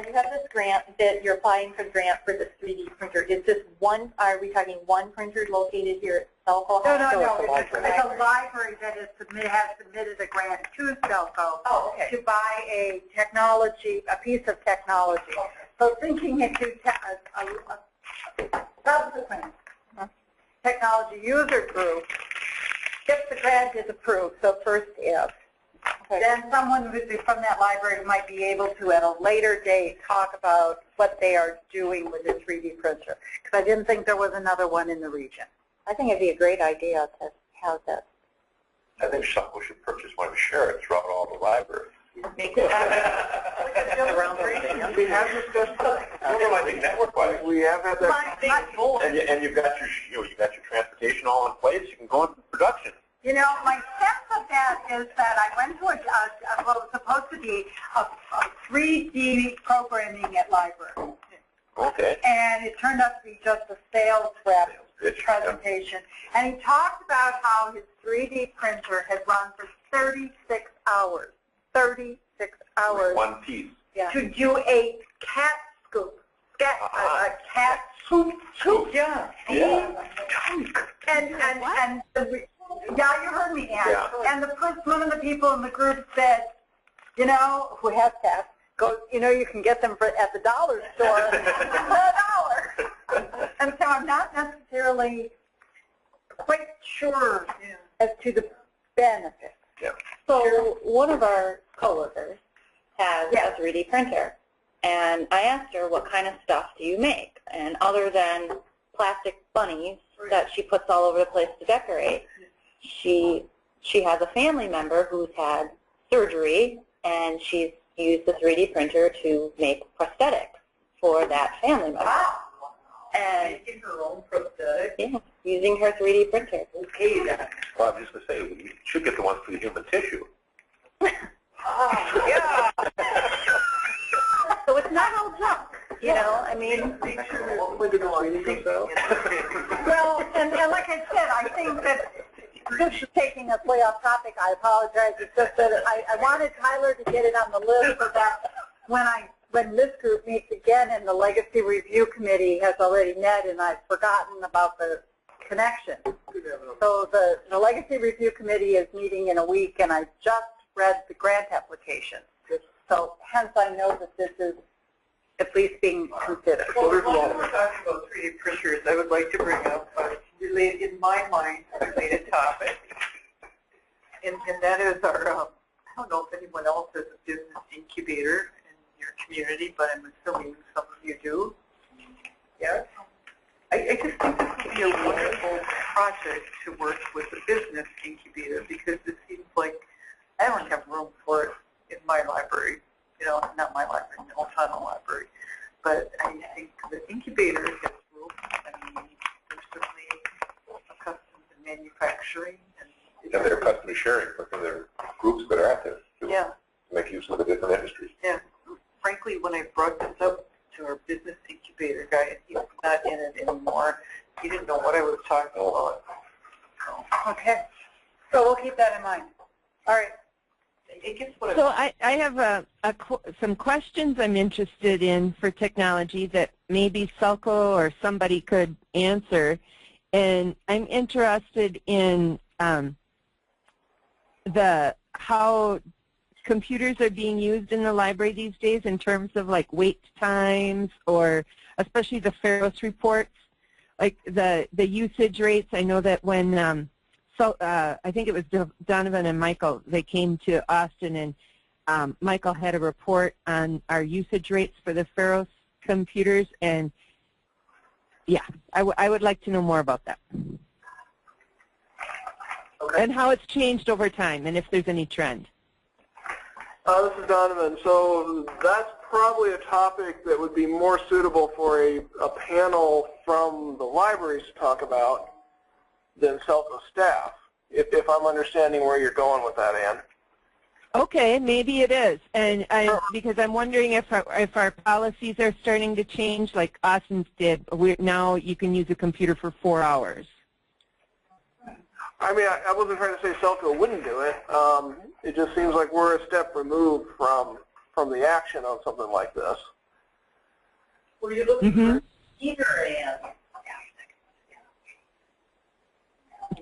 you have this grant that you're applying for the grant for this 3D printer. Is this one, are we talking one printer located here at SELCO? No. It's a library that has submitted a grant to SELCO to buy a piece of technology. Okay. So thinking into subsequent technology user group, if the grant is approved, so first if, then someone from that library might be able to, at a later date, talk about what they are doing with the 3D printer. Because I didn't think there was another one in the region. I think it'd be a great idea to have that. I think SELCO should purchase one and share it throughout all the libraries. Make it around the region. We have discussed network-wise. We have had that. And you've got your transportation all in place. You can go into production. You know, my sense of that is that I went to what was supposed to be a 3D programming at library. Okay. And it turned out to be just a sales rep presentation. And he talked about how his 3D printer had run for 36 hours. 36 hours. One piece. Yeah. To do a cat scoop. A cat scoop. Yeah. And yeah, you heard me, Ann. Yeah. And one of the people in the group said, you know, who has cats, goes, you know, you can get them at the dollar store for $1. And so I'm not necessarily quite sure as to the benefits. Yeah. So one of our coworkers has a 3D printer, and I asked her, what kind of stuff do you make? And other than plastic bunnies that she puts all over the place to decorate, she has a family member who's had surgery, and she's used the 3D printer to make prosthetics for that family member. Wow. And making her own prosthetics? Yeah, using her 3D printer. Okay, then. Well, I was just going to say, we should get the ones for the human tissue. Oh, yeah. So it's not all junk, you know, I mean. Well, and like I said, I think that this is taking us way off topic. I apologize. It's just that I wanted Tyler to get it on the list so that when this group meets again and the Legacy Review Committee has already met and I've forgotten about the connection. So the Legacy Review Committee is meeting in a week, and I just read the grant application. So hence I know that this is at least being considered. Well, while we're talking about 3D printers, I would like to bring up in my mind, a related topic, and that is our, I don't know if anyone else has a business incubator in your community, but I'm assuming some of you do. Yes? I just think this would be a wonderful project to work with a business incubator, because it seems like I don't have room for it in my library, you know, not my library, the Altano library. But I think the incubator has room. I mean, they're certainly accustomed to manufacturing. And they're accustomed to sharing for their groups that are out there, too, yeah, to make use of the different industries. Yeah. Frankly, when I brought this up to our business incubator guy, he was not in it anymore. He didn't know what I was talking about. Okay. So we'll keep that in mind. All right. So I have some questions I'm interested in for technology that maybe SELCO or somebody could answer. And I'm interested in how computers are being used in the library these days in terms of like wait times, or especially the Pharos reports, like the usage rates. I know that when I think it was Donovan and Michael, they came to Austin, and Michael had a report on our usage rates for the Pharos computers, and yeah, I would like to know more about that. Okay. And how it's changed over time, and if there's any trend. This is Donovan. So that's probably a topic that would be more suitable for a panel from the libraries to talk about than SELCO staff, if I'm understanding where you're going with that, Ann. Okay, maybe it is, and because I'm wondering if our policies are starting to change, like Austin's did. Now you can use a computer for 4 hours. I mean, I wasn't trying to say SELCO wouldn't do it. It just seems like we're a step removed from the action on something like this. Were you looking for either and?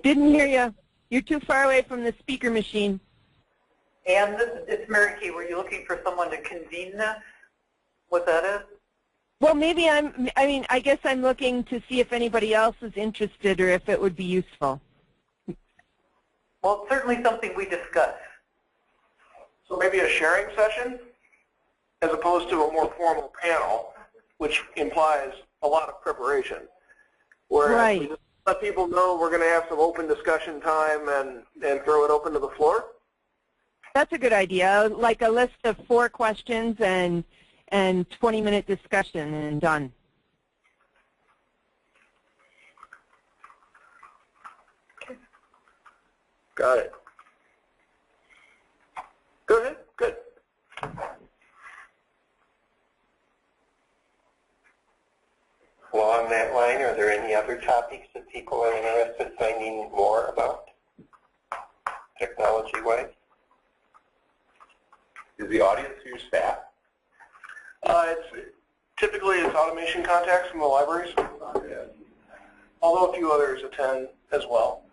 Didn't hear you. You're too far away from the speaker machine. And it's Mary Kay. Were you looking for someone to convene this? What that is? Well, maybe I guess I'm looking to see if anybody else is interested or if it would be useful. Well, it's certainly something we discuss. So maybe a sharing session as opposed to a more formal panel, which implies a lot of preparation. Whereas Right. we just let people know we're going to have some open discussion time and throw it open to the floor. That's a good idea. Like a list of 4 questions and 20-minute discussion and done. Got it. Go ahead. Good. Along that line, are there any other topics that people are interested in finding more about, technology-wise? Is the audience your staff? Typically it's automation contacts from the libraries, although a few others attend as well.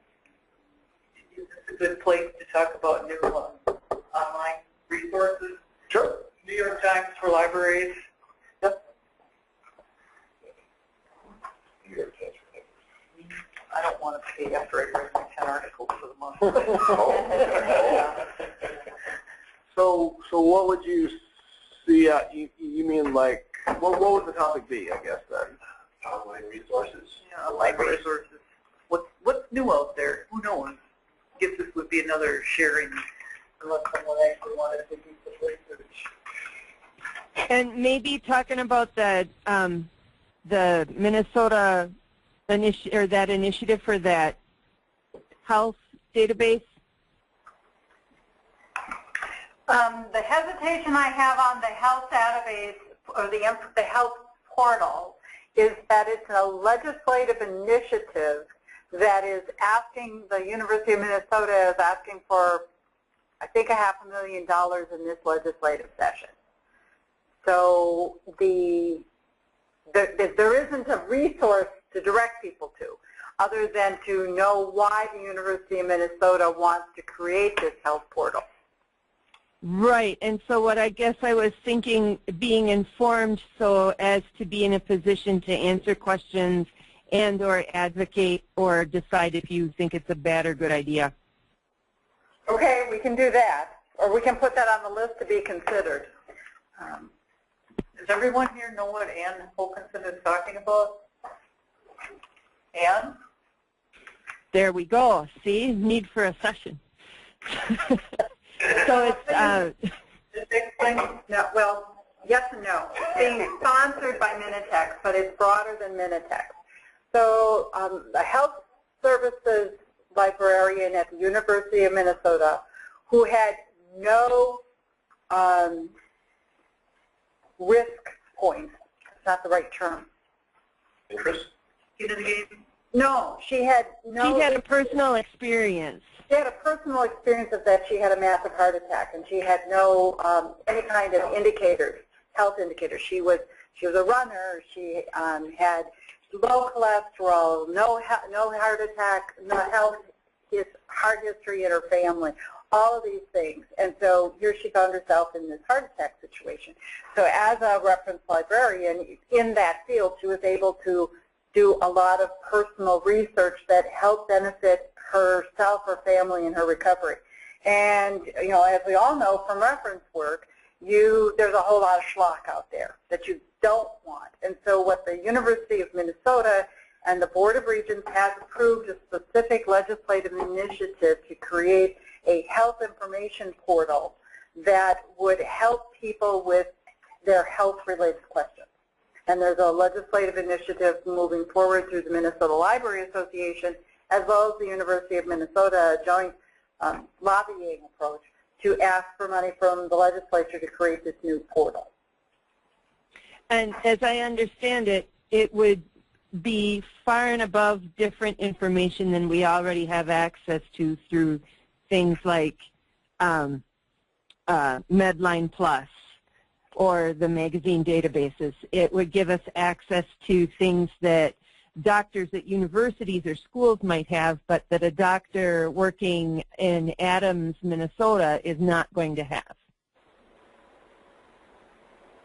Is this a good place to talk about new online resources? Sure. New York Times for libraries. Yep. I don't want to pay after I read my 10 articles for the month. So what would you see? You mean like what would the topic be? I guess then. Online resources. Yeah, library resources. What's new out there? Who knows? I guess this would be another sharing, unless someone actually wanted to do some research. And maybe talking about the Minnesota that initiative for that health database. The hesitation I have on the health database or the health portal is that it's a legislative initiative that is asking, the University of Minnesota is asking for, I think, $500,000 in this legislative session. So there isn't a resource to direct people to other than to know why the University of Minnesota wants to create this health portal. Right, and so what I guess I was thinking, being informed so as to be in a position to answer questions and or advocate or decide if you think it's a bad or good idea. Okay, we can do that, or we can put that on the list to be considered. Does everyone here know what Ann Wilkinson is talking about? Ann? There we go. See, need for a session. So it's No, well, yes and no. Being sponsored by Minitex, but it's broader than Minitex. So the health services librarian at the University of Minnesota who had no risk points, that's not the right term. Interest? Get in the game? No, she had no. She had a personal experience. She had a personal experience of that. She had a massive heart attack, and she had no any kind of indicators, health indicators. She was a runner. She had low cholesterol, no heart attack, no heart history in her family, all of these things. And so here she found herself in this heart attack situation. So as a reference librarian in that field, she was able to do a lot of personal research that helped benefit herself, her family, and her recovery. And, you know, as we all know from reference work, there's a whole lot of schlock out there that you don't want. And so what the University of Minnesota and the Board of Regents has approved a specific legislative initiative to create a health information portal that would help people with their health-related questions. And there's a legislative initiative moving forward through the Minnesota Library Association as well as the University of Minnesota, a joint lobbying approach to ask for money from the legislature to create this new portal. And as I understand it, it would be far and above different information than we already have access to through things like Medline Plus or the magazine databases. It would give us access to things that doctors at universities or schools might have, but that a doctor working in Adams, Minnesota is not going to have.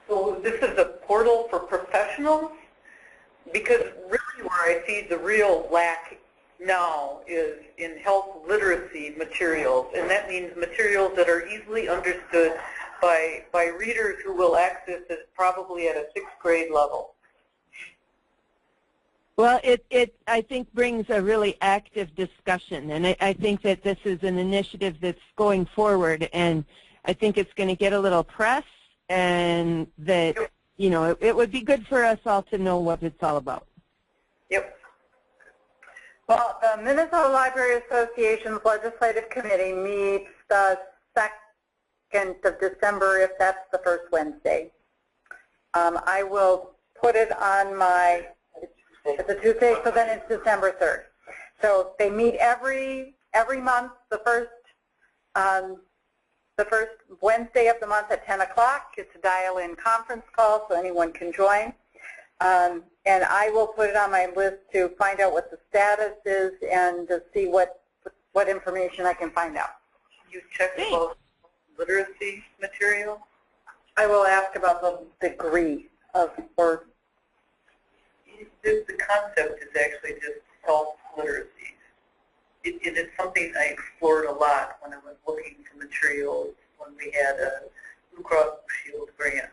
So this is a portal for professionals? Because really where I see the real lack now is in health literacy materials, and that means materials that are easily understood by readers who will access it probably at a 6th grade level. Well, it I think brings a really active discussion, and I think that this is an initiative that's going forward, and I think it's going to get a little press, and that, you know, it would be good for us all to know what it's all about. Yep. Well, the Minnesota Library Association's Legislative Committee meets the 2nd of December, if that's the first Wednesday. I will put it on my, it's a Tuesday, so then it's December 3rd. So they meet every month, the first Wednesday of the month at 10 o'clock. It's a dial-in conference call, so anyone can join. And I will put it on my list to find out what the status is and to see what information I can find out. You check about literacy material? I will ask about the degree of, or the concept is actually just self-literacy. It is something I explored a lot when I was looking for materials when we had a Blue Cross Blue Shield grant.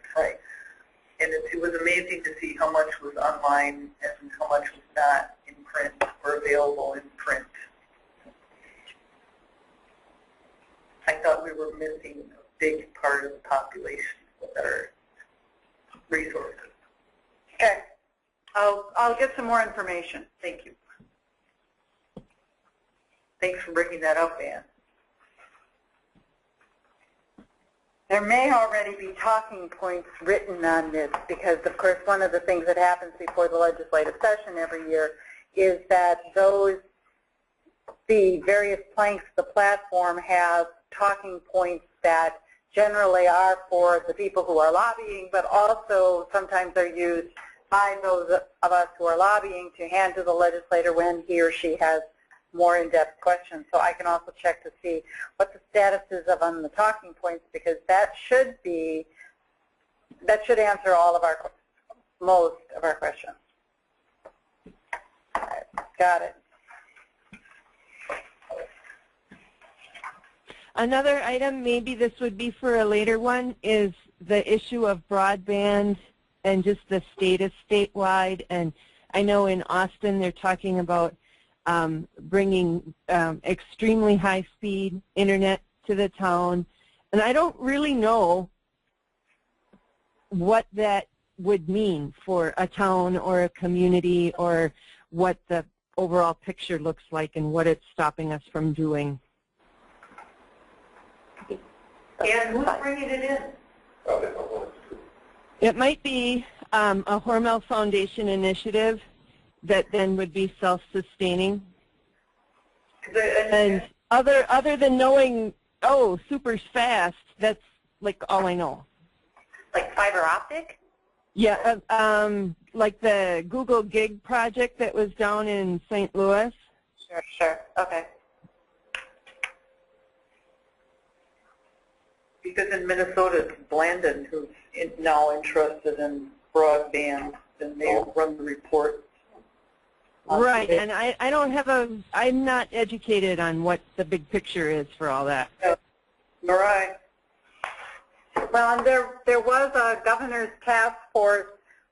And it was amazing to see how much was online and how much was not in print or available in print. I thought we were missing a big part of the population with our resources. okay. I'll get some more information. Thank you. Thanks for bringing that up, Ann. There may already be talking points written on this because, of course, one of the things that happens before the legislative session every year is that the various planks of the platform have talking points that generally are for the people who are lobbying, but also sometimes are used by those of us who are lobbying to hand to the legislator when he or she has more in-depth questions. So I can also check to see what the status is on the talking points, because that should answer all of most of our questions. All right, got it. Another item, maybe this would be for a later one, is the issue of broadband and just the status statewide. And I know in Austin they're talking about bringing extremely high-speed internet to the town. And I don't really know what that would mean for a town or a community, or what the overall picture looks like and what it's stopping us from doing. And who's bringing it in? It might be a Hormel Foundation initiative that then would be self-sustaining. And other than knowing, oh, super fast, that's like all I know. Like fiber optic? Yeah, like the Google Gig project that was down in St. Louis. Sure, okay. Because in Minnesota, it's Blandon who's now interested in broadband, and they run the report. Right, and I don't have I'm not educated on what the big picture is for all that. All right. Well, and there was a governor's task force,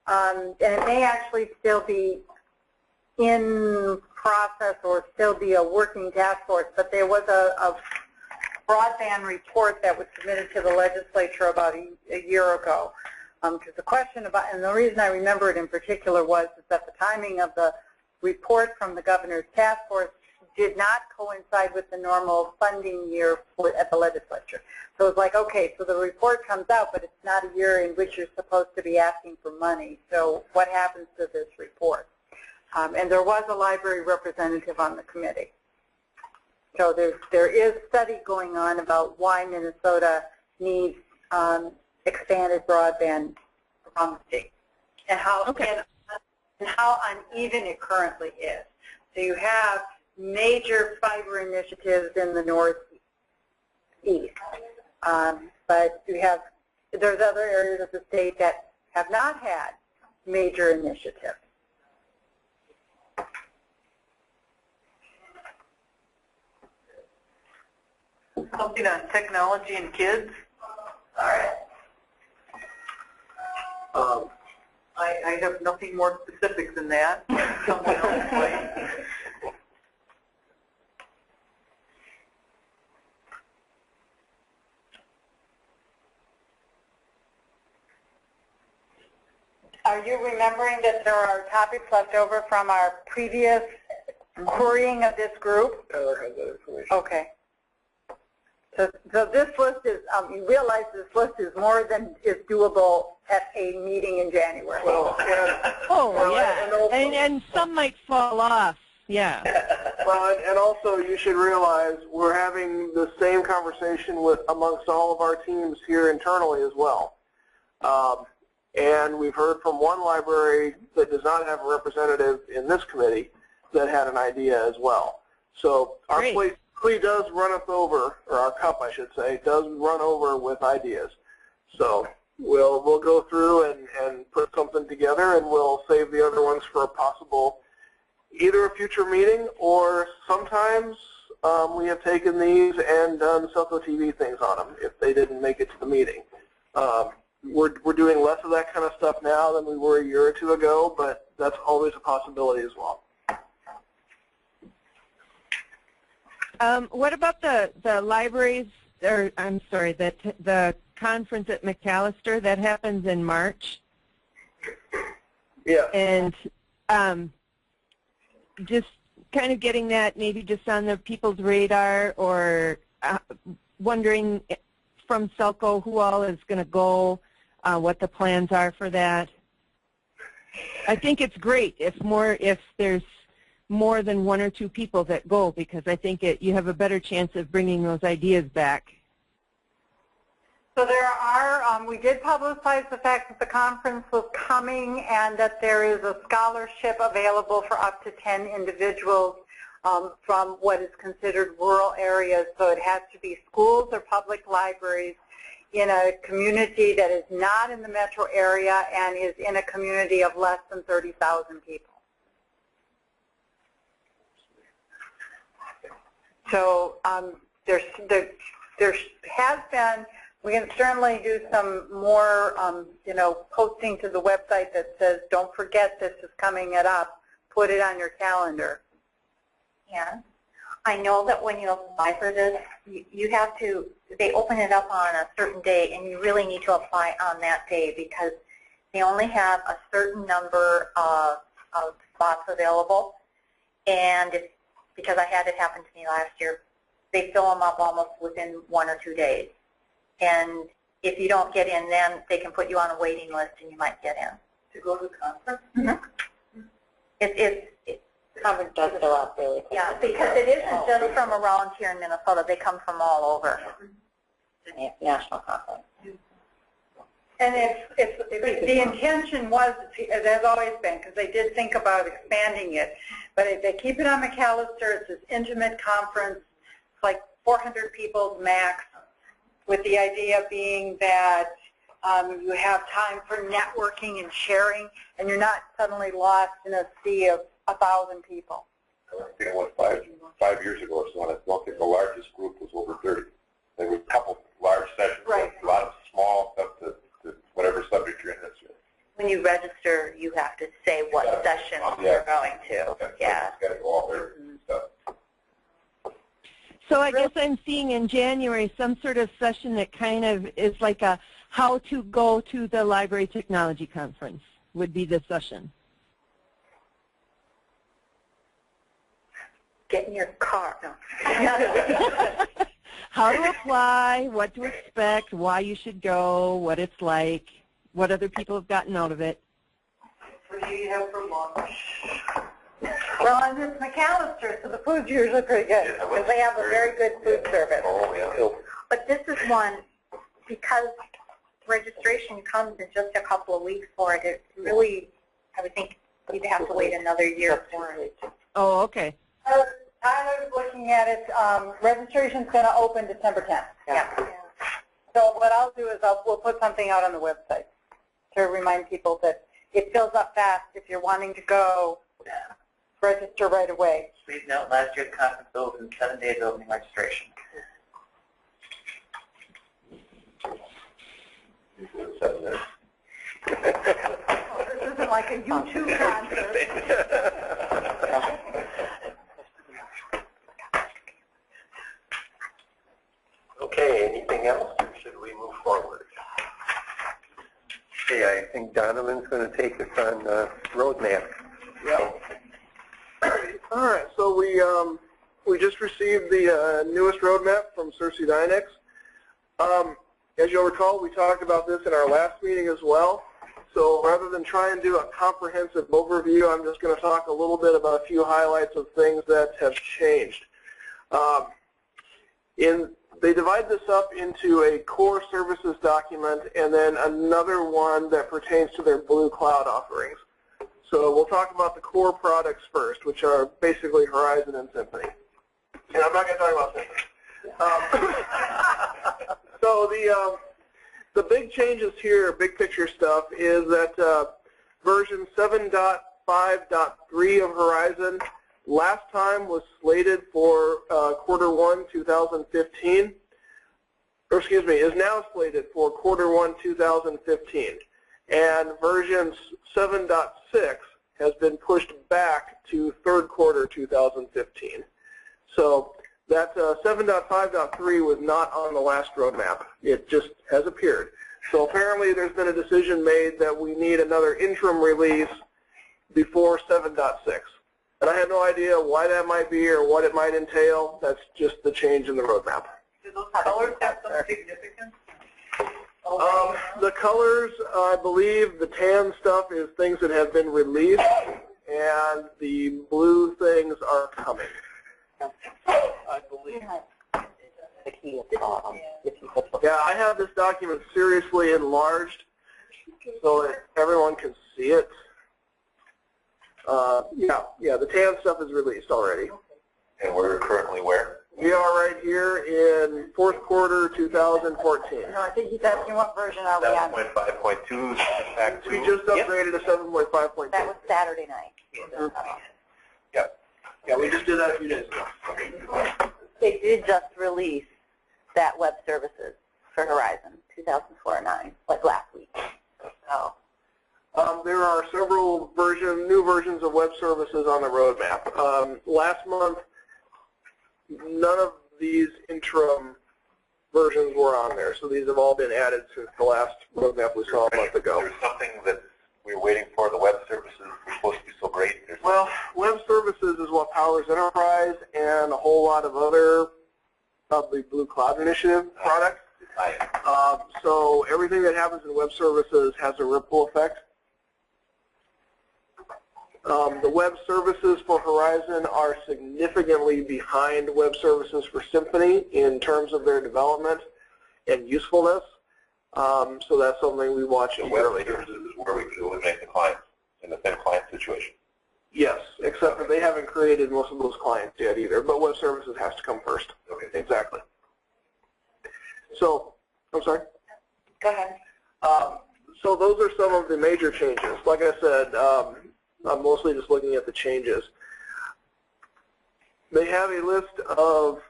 and it may actually still be in process or still be a working task force, but there was a broadband report that was submitted to the legislature about a year ago. Because the question about, and the reason I remember it in particular was that the timing of the report from the governor's task force did not coincide with the normal funding year at the legislature. So it's like, okay, so the report comes out, but it's not a year in which you're supposed to be asking for money. So what happens to this report? And there was a library representative on the committee. So there is study going on about why Minnesota needs expanded broadband around the state, and how Okay. and how uneven it currently is. So you have major fiber initiatives in the northeast, but there's other areas of the state that have not had major initiatives. Something on technology and kids. All right. I have nothing more specific than that. Someone else might. Are you remembering that there are topics left over from our previous querying of this group? Tyler has that information. Okay. So this list is, you realize this list is more than is doable at a meeting in January. Well, And some might fall off. Yeah. Well, and also you should realize we're having the same conversation amongst all of our teams here internally as well. And we've heard from one library that does not have a representative in this committee that had an idea as well. So our plate does run us over, or our cup, I should say, does run over with ideas. So we'll go through and put something together, and we'll save the other ones for a possible, either a future meeting, or sometimes we have taken these and done SELCOtv things on them if they didn't make it to the meeting. We're doing less of that kind of stuff now than we were a year or two ago, but that's always a possibility as well. What about the libraries, or I'm sorry, the conference at McAllister that happens in March? Yeah. And just kind of getting that maybe just on the people's radar, or wondering from SELCO who all is going to go, what the plans are for that. I think it's great if there's more than one or two people that go, because I think you have a better chance of bringing those ideas back. So there are, we did publicize the fact that the conference was coming and that there is a scholarship available for up to 10 individuals from what is considered rural areas. So it has to be schools or public libraries in a community that is not in the metro area and is in a community of less than 30,000 people. So there has been, we can certainly do some more, posting to the website that says, don't forget this is coming up, put it on your calendar. Yeah. I know that when you apply for this, you have to, they open it up on a certain day, and you really need to apply on that day because they only have a certain number of spots available. And because I had it happen to me last year, they fill them up almost within 1 or 2 days. And if you don't get in then, they can put you on a waiting list and you might get in. To go to the conference? Mm-hmm. The conference does fill up really quickly. Yeah, because it isn't just from around here in Minnesota. They come from all over. It's a national conference. And the intention was, it has always been, because they did think about expanding it, but if they keep it on McAllister, it's this intimate conference, it's like 400 people max, with the idea being that you have time for networking and sharing, and you're not suddenly lost in a sea of 1,000 people. I think it was five years ago or so, I don't think the largest group was over 30. There were a couple large sessions, right. A lot of small stuff to whatever subject you're interested in. When you register, you have to say what session you're going to. Yeah. It's got to go all there and stuff. So I guess I'm seeing in January some sort of session that kind of is like a how to go to the Library Technology Conference would be the session. Get in your car. No. How to apply, what to expect, why you should go, what it's like, what other people have gotten out of it. What do you have for lunch? Well, and it's McAllister, so the food's usually pretty good, because they have a very good food service. Oh, yeah. But this is one, because registration comes in just a couple of weeks for it. It really, I would think you'd have to wait another year for it. Oh, okay. Tyler's looking at it. Registration's going to open December 10th. Yeah. So what I'll do is we'll put something out on the website to remind people that it fills up fast. If you're wanting to go, register right away. Please note, last year's conference opened 7 days opening registration. 7 minutes. This isn't like a YouTube concert. Okay, anything else, or should we move forward? Okay, I think Donovan's going to take us on the roadmap. Yeah. All right, so we just received the newest roadmap from SELCO. As you'll recall, we talked about this in our last meeting as well. So rather than try and do a comprehensive overview, I'm just going to talk a little bit about a few highlights of things that have changed. They divide this up into a core services document and then another one that pertains to their Blue Cloud offerings. So we'll talk about the core products first, which are basically Horizon and Symphony. And I'm not going to talk about Symphony. So the big changes here, big picture stuff, is that version 7.5.3 of Horizon last time was slated for Q1 2015, or excuse me, is now slated for Q1 2015. And version 7.6 has been pushed back to Q3 2015. So that 7.5.3 was not on the last roadmap. It just has appeared. So apparently there's been a decision made that we need another interim release before 7.6. And I have no idea why that might be or what it might entail. That's just the change in the roadmap. Do those colors have some significance? The colors, I believe the tan stuff is things that have been released, and the blue things are coming, I believe. Yeah, I have this document seriously enlarged so that everyone can see it. Yeah, the tan stuff is released already. And we're currently where? We are right here in Q4 2014. No, I think he's asking what version are we on. 7.5.2, back to. We just upgraded to 7.5.2. That was Saturday night. Yep. Yeah, we just did that a few days ago. They did just release that web services for Horizon 2004-9, like last week. Oh. There are several new versions of web services on the roadmap. Last month, none of these interim versions were on there, so these have all been added since the last roadmap we saw a month ago. There's something that we're waiting for, the web services were supposed to be so great. Well, web services is what powers Enterprise and a whole lot of other of the Blue Cloud Initiative products. So everything that happens in web services has a ripple effect. The web services for Horizon are significantly behind web services for Symphony in terms of their development and usefulness. So that's something we watch web services is where we could eliminate the clients in the thin client situation. Yes, except that they haven't created most of those clients yet either, but web services has to come first. Okay. Exactly. So, I'm sorry? Go ahead. So those are some of the major changes. Like I said, I'm mostly just looking at the changes. They have a list of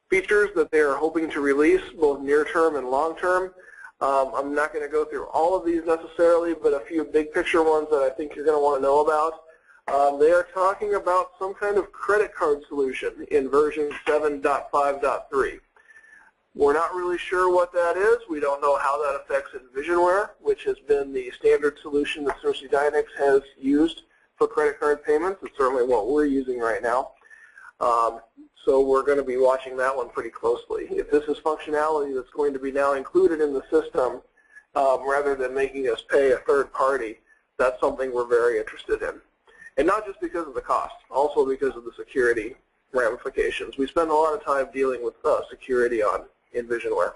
features that they are hoping to release, both near-term and long-term. I'm not going to go through all of these necessarily, but a few big-picture ones that I think you're going to want to know about. They are talking about some kind of credit card solution in version 7.5.3. We're not really sure what that is. We don't know how that affects EnvisionWare, which has been the standard solution that SELCO has used for credit card payments. It's certainly what we're using right now. So we're going to be watching that one pretty closely. If this is functionality that's going to be now included in the system, rather than making us pay a third party, that's something we're very interested in. And not just because of the cost, also because of the security ramifications. We spend a lot of time dealing with security on EnvisionWare.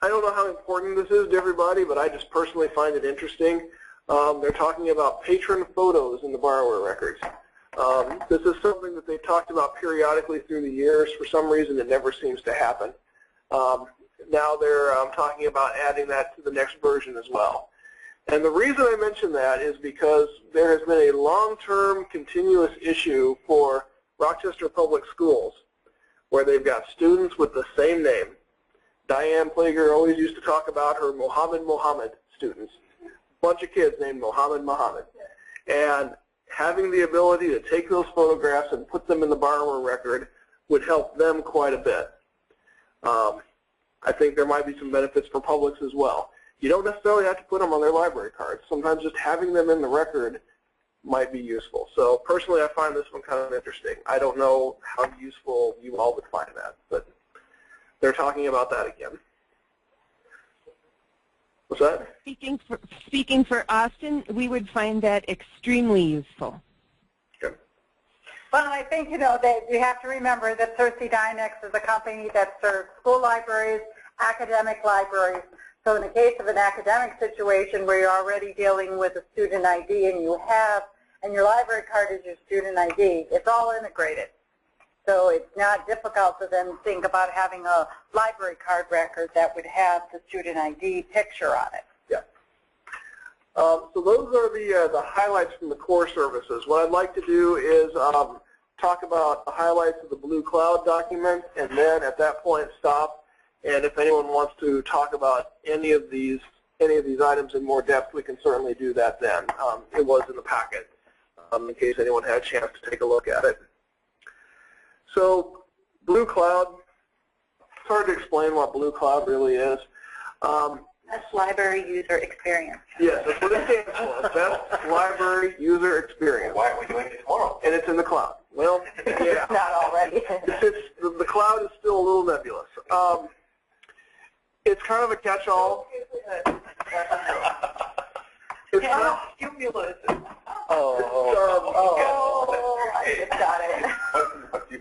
I don't know how important this is to everybody, but I just personally find it interesting. They're talking about patron photos in the borrower records. This is something that they've talked about periodically through the years. For some reason, it never seems to happen. Now they're talking about adding that to the next version as well. And the reason I mention that is because there has been a long-term continuous issue for Rochester Public Schools where they've got students with the same name. Diane Plager always used to talk about her Mohammed students. A bunch of kids named Mohammed. And having the ability to take those photographs and put them in the borrower record would help them quite a bit. I think there might be some benefits for publics as well. You don't necessarily have to put them on their library cards. Sometimes just having them in the record might be useful. So personally, I find this one kind of interesting. I don't know how useful you all would find that, but they're talking about that again. What's that? Speaking for Austin, we would find that extremely useful. Okay. Well, I think, you know, that you have to remember that Cersei Dynex is a company that serves school libraries, academic libraries. So in the case of an academic situation where you're already dealing with a student ID and your library card is your student ID, it's all integrated. So it's not difficult to then think about having a library card record that would have the student ID picture on it. Yeah. So those are the highlights from the core services. What I'd like to do is talk about the highlights of the Blue Cloud document, and then at that point stop. And if anyone wants to talk about any of these items in more depth, we can certainly do that then. It was in the packet, in case anyone had a chance to take a look at it. So Blue Cloud, it's hard to explain what Blue Cloud really is. That's library user experience. Yes, that's what it stands for. Best library user experience. Why aren't we doing it tomorrow? And it's in the cloud. Well, yeah. Not already. The cloud is still a little nebulous. It's kind of a catch-all. It's not Cumulus. I just got it.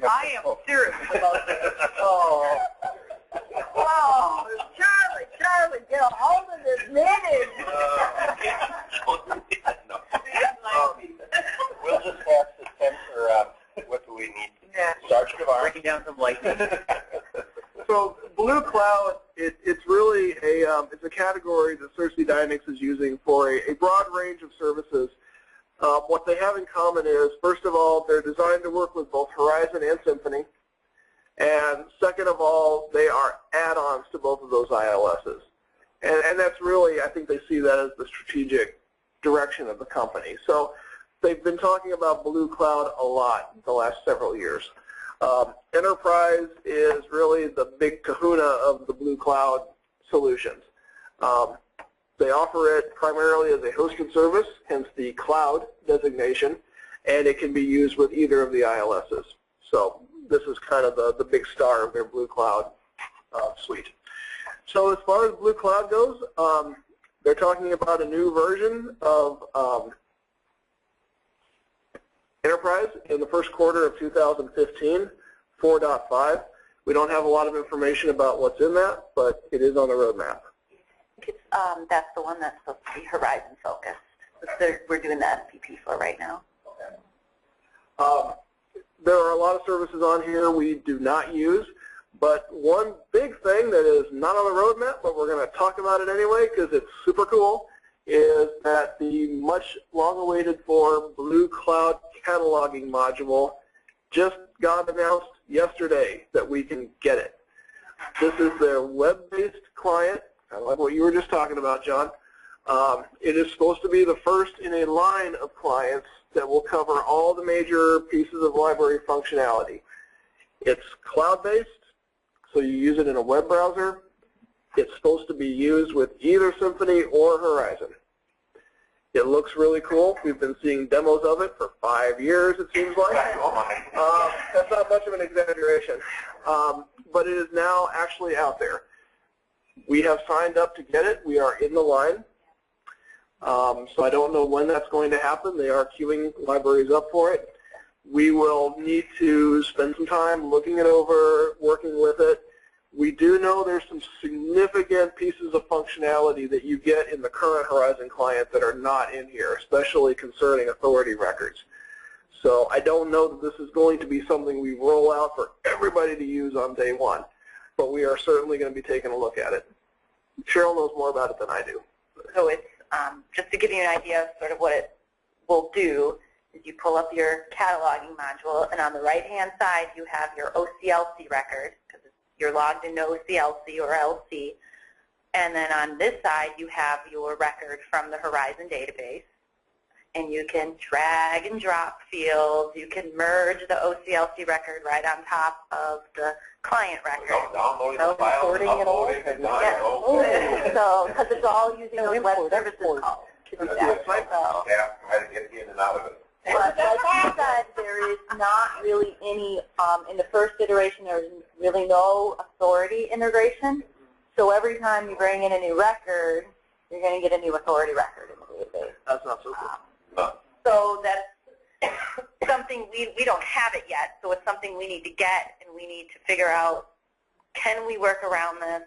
I am serious about this. Oh, Charlie, get a hold of this minute. We'll just ask the censor, what do we need? Yeah. Sergeant of Arms. Breaking down some lightning. So Blue Cloud, it's really it's a category that Cersei Dynex is using for a broad range of services. What they have in common is, first of all, they're designed to work with both Horizon and Symphony. And second of all, they are add-ons to both of those ILSs. And that's really, I think they see that as the strategic direction of the company. So they've been talking about Blue Cloud a lot the last several years. Enterprise is really the big kahuna of the Blue Cloud solutions. They offer it primarily as a hosted service, hence the cloud designation, and it can be used with either of the ILSs. So this is kind of the big star of their Blue Cloud suite. So as far as Blue Cloud goes, they're talking about a new version of Enterprise in the first quarter of 2015, 4.5. We don't have a lot of information about what's in that, but it is on the roadmap. I think it's, that's the one that's supposed to be Horizon focused. We're doing the SPP for right now. There are a lot of services on here we do not use, but one big thing that is not on the roadmap, but we're going to talk about it anyway because it's super cool, is that the much long-awaited for Blue Cloud cataloging module just got announced yesterday that we can get it. This is their web-based client, kind of like what you were just talking about, John. It is supposed to be the first in a line of clients that will cover all the major pieces of library functionality. It's cloud-based, so you use it in a web browser. It's supposed to be used with either Symphony or Horizon. It looks really cool. We've been seeing demos of it for 5 years, it seems like. That's not much of an exaggeration. But it is now actually out there. We have signed up to get it. We are in the line. So I don't know when that's going to happen. They are queuing libraries up for it. We will need to spend some time looking it over, working with it. We do know there's some significant pieces of functionality that you get in the current Horizon client that are not in here, especially concerning authority records. So I don't know that this is going to be something we roll out for everybody to use on day one, but we are certainly going to be taking a look at it. Cheryl knows more about it than I do. So it's, just to give you an idea of sort of what it will do, is you pull up your cataloging module, and on the right-hand side you have your OCLC record, because you're logged into OCLC or LC, and then on this side you have your record from the Horizon database, and you can drag and drop fields, you can merge the OCLC record right on top of the client record. Downloading the files and uploading and yeah. So, because it's all using those web services calls to do that. So. Yeah, try to get in and out of it. But like you said, there is not really any, in the first iteration, there's really no authority integration. So every time you bring in a new record, you're going to get a new authority record in the database. That's not so cool. So that's something, we don't have it yet, so it's something we need to get, and we need to figure out, can we work around this?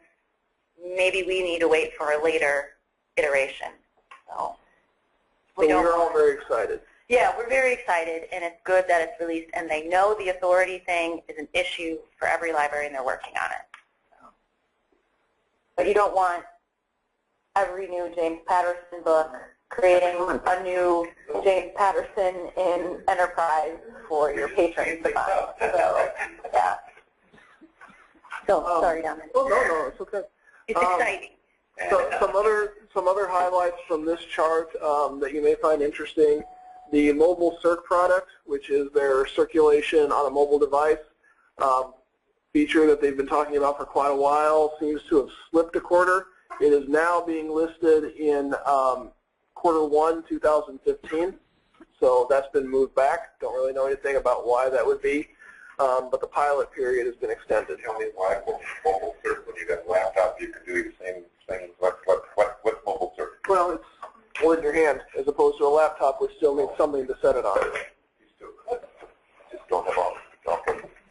Maybe we need to wait for a later iteration. So we're all very excited. Yeah, we're very excited, and it's good that it's released, and they know the authority thing is an issue for every library, and they're working on it. So. But you don't want every new James Patterson book creating a new James Patterson in Enterprise for your patrons to buy. So, yeah. So, sorry, Dominic. Oh, no, it's okay. It's exciting. So, some other highlights from this chart that you may find interesting. The mobile Circ product, which is their circulation on a mobile device feature that they've been talking about for quite a while, seems to have slipped a quarter. It is now being listed in Q1 2015, so that's been moved back. Don't really know anything about why that would be, but the pilot period has been extended. Tell me why mobile search, when you got a laptop, you can do the same thing. What's mobile search? Well, it's holding your hand as opposed to a laptop, which still needs something to set it on. You still just don't have all the stuff.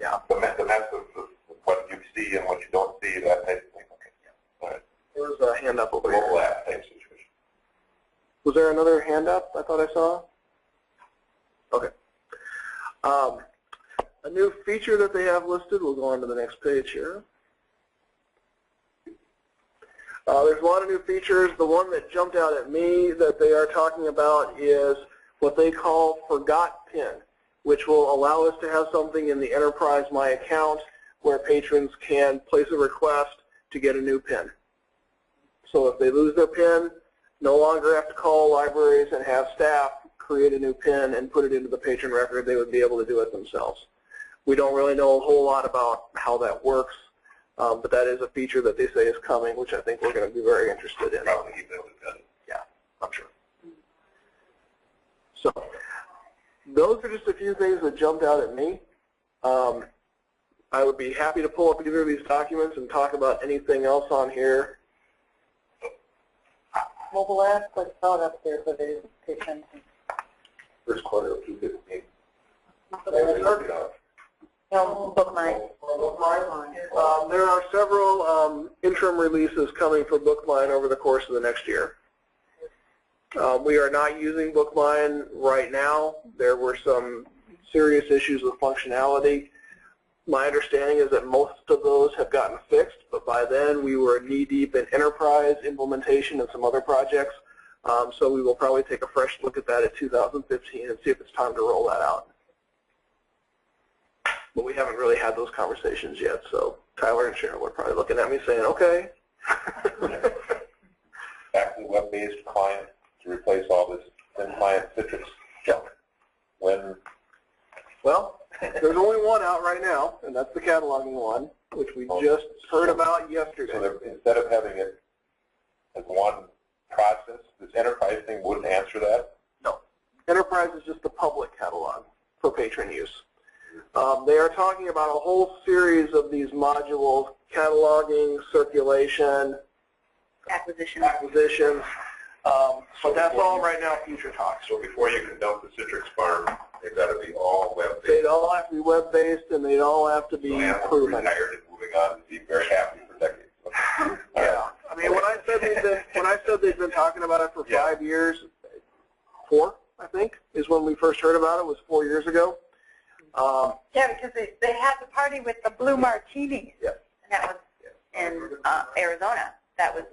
Yeah. The mess of what you see and what you don't see, that type of thing. Okay. Yeah. All right. There's a hand up over here. Mobile app, same situation. Was there another hand up I thought I saw? Okay. A new feature that they have listed, we'll go on to the next page here. There's a lot of new features. The one that jumped out at me that they are talking about is what they call Forgot PIN, which will allow us to have something in the Enterprise My Account where patrons can place a request to get a new PIN. So if they lose their PIN, no longer have to call libraries and have staff create a new PIN and put it into the patron record. They would be able to do it themselves. We don't really know a whole lot about how that works, but that is a feature that they say is coming, which I think we're going to be very interested in. Probably email it. Yeah, I'm sure. So those are just a few things that jumped out at me. I would be happy to pull up either of these documents and talk about anything else on here. Mobile app, let's throw it up there for the patient. First quarter of 2015. No, Bookmine. There are several interim releases coming for Bookmine over the course of the next year. We are not using Bookmine right now. There were some serious issues with functionality. My understanding is that most of those have gotten fixed, but by then we were knee-deep in enterprise implementation and some other projects. So we will probably take a fresh look at that in 2015 and see if it's time to roll that out. But we haven't really had those conversations yet, so Tyler and Cheryl are probably looking at me saying, okay. Back to the web-based client to replace all this thin client Citrix junk. When? Well, there's only one out right now, and that's the cataloging one, which we just heard about yesterday. So instead of having it as one process, this enterprise thing wouldn't answer that? No. Enterprise is just the public catalog for patron use. They are talking about a whole series of these modules, cataloging, circulation, acquisitions. So that's all right now future talk. So before you can dump the Citrix farm, they've got to be all web-based. They'd all have to be web-based, and they'd all have to be proven. Retired and moving on, be very happy said they've been talking about it for 5 years, 4, I think, is when we first heard about it. Was 4 years ago. Yeah, because they had the party with the blue martinis. Yeah. And that was in Arizona. That was,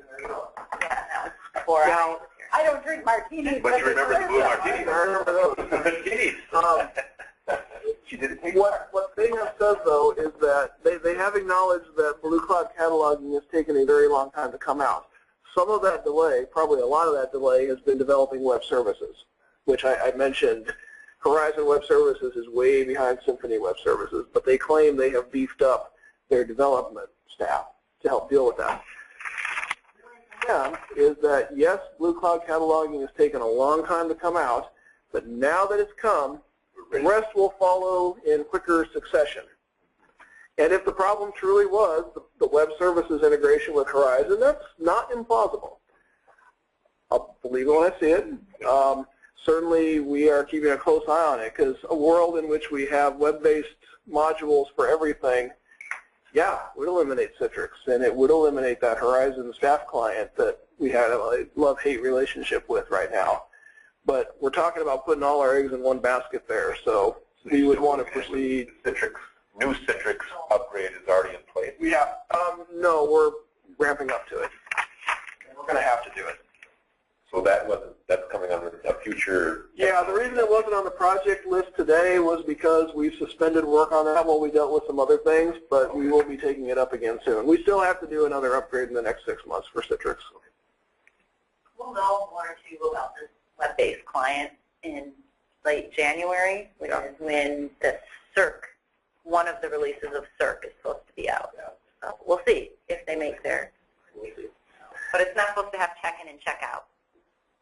that was before I was here. I don't drink martinis. But you remember the blue martinis? I remember those. Martinis. She did it. What they have said, though, is that they have acknowledged that Blue Cloud cataloging has taken a very long time to come out. Some of that delay, probably a lot of that delay, has been developing web services, which I mentioned. Horizon Web Services is way behind Symphony Web Services, but they claim they have beefed up their development staff to help deal with that. Yeah, is that, yes, Blue Cloud cataloging has taken a long time to come out, but now that it's come, the rest will follow in quicker succession. And if the problem truly was the web services integration with Horizon, that's not implausible. I'll believe it when I see it. Certainly, we are keeping a close eye on it, because a world in which we have web-based modules for everything, yeah, would eliminate Citrix, and it would eliminate that Horizon staff client that we have a love-hate relationship with right now. But we're talking about putting all our eggs in one basket there, so we would want to proceed. Citrix, new Citrix upgrade is already in place. Yeah, no, we're ramping up to it. We're going to have to do it. So that's coming on a future. Yeah, the reason it wasn't on the project list today was because we've suspended work on that while we dealt with some other things, but we will be taking it up again soon. We still have to do another upgrade in the next 6 months for Citrix. We'll know more too about this web-based client in late January, which is when the SERC, one of the releases of SERC is supposed to be out. So we'll see if they make theirs. But it's not supposed to have check-in and check-out.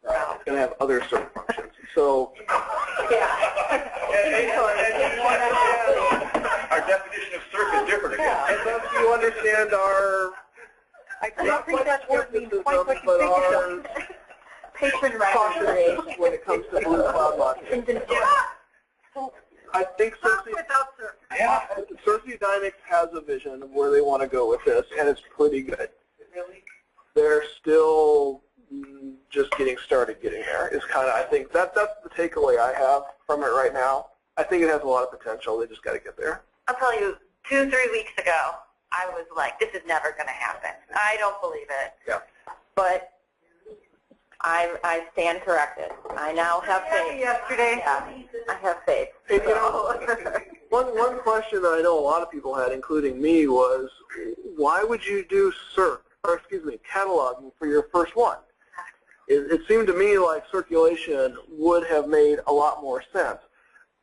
It's going to have other SERC functions. So, Our definition of SERC is different again. unless you understand our, I don't think that word means quite what but you think it our does. Patron cautious recreation. when it comes to Blue Cloud modules. I think Cersei Dynamics has a vision of where they want to go with this, and it's pretty good. Really? They're still just getting started getting there. Is kind of, I think that's the takeaway I have from it right now. I think it has a lot of potential. They just got to get there. I'll tell you, 2-3 weeks ago, I was like, this is never going to happen. I don't believe it. Yeah. But I stand corrected. I now have faith. Yesterday. Yeah, I have faith. And, you know, one question that I know a lot of people had, including me, was why would you do cataloging for your first one? It seemed to me like circulation would have made a lot more sense.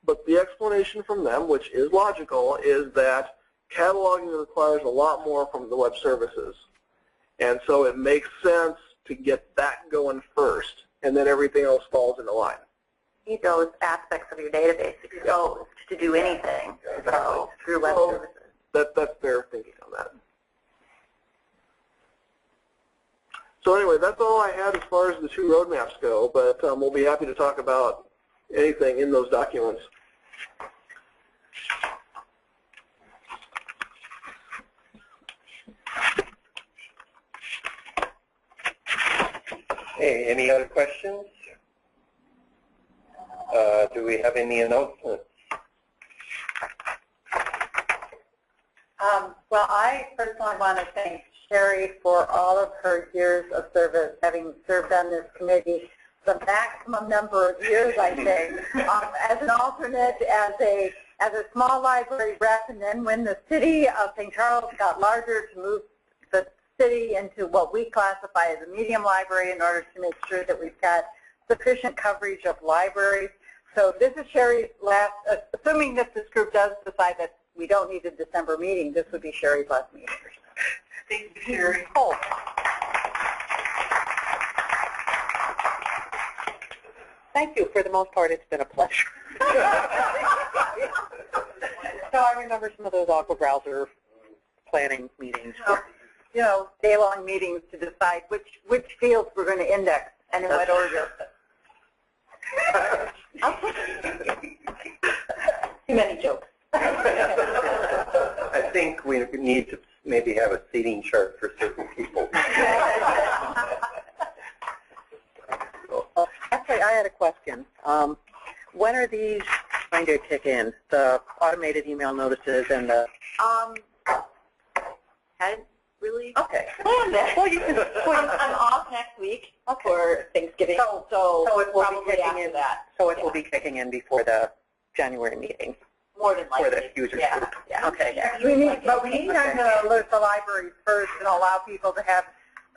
But the explanation from them, which is logical, is that cataloging requires a lot more from the web services. And so it makes sense to get that going first, and then everything else falls into line. You need those aspects of your database exposed to do anything through web services. That's their thinking on that. So anyway, that's all I had as far as the 2 roadmaps go, but we'll be happy to talk about anything in those documents. Hey, any other questions? Do we have any announcements? Well, I personally want to thank Sherry for all of her years of service, having served on this committee the maximum number of years, I think, as an alternate, as a small library rep, and then when the city of St. Charles got larger, to move the city into what we classify as a medium library in order to make sure that we've got sufficient coverage of libraries. So this is Sherry's last, assuming that this group does decide that we don't need a December meeting, this would be Sherry's last meeting. Thank you, Sherry. Oh. Thank you. For the most part, it's been a pleasure. So I remember some of those Aqua Browser planning meetings. You know, day-long meetings to decide which fields we're going to index and in what order. Too many jokes. I think we need to maybe have a seating chart for certain people. I had a question. When are these going to kick in? The automated email notices and the... Hadn't really Okay. planned that. Well, you can... I'm off next week for Thanksgiving, So it will probably be kicking after in. that. So it will be kicking in before the January meeting. More than likely. For the users yeah. group. Yeah. Okay. We need time to alert the libraries first and allow people to have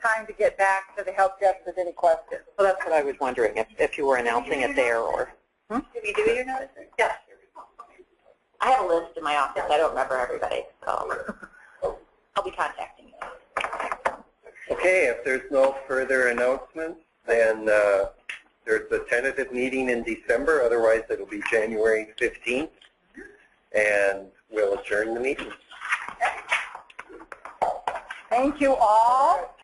time to get back to the help desk with any questions. Well, that's what I was wondering, if you were announcing it there or... Did we do your notice? Yes. I have a list in my office. I don't remember everybody, so I'll be contacting you. Okay, if there's no further announcements, then there's a tentative meeting in December. Otherwise, it'll be January 15th, and we'll adjourn the meeting. Thank you all.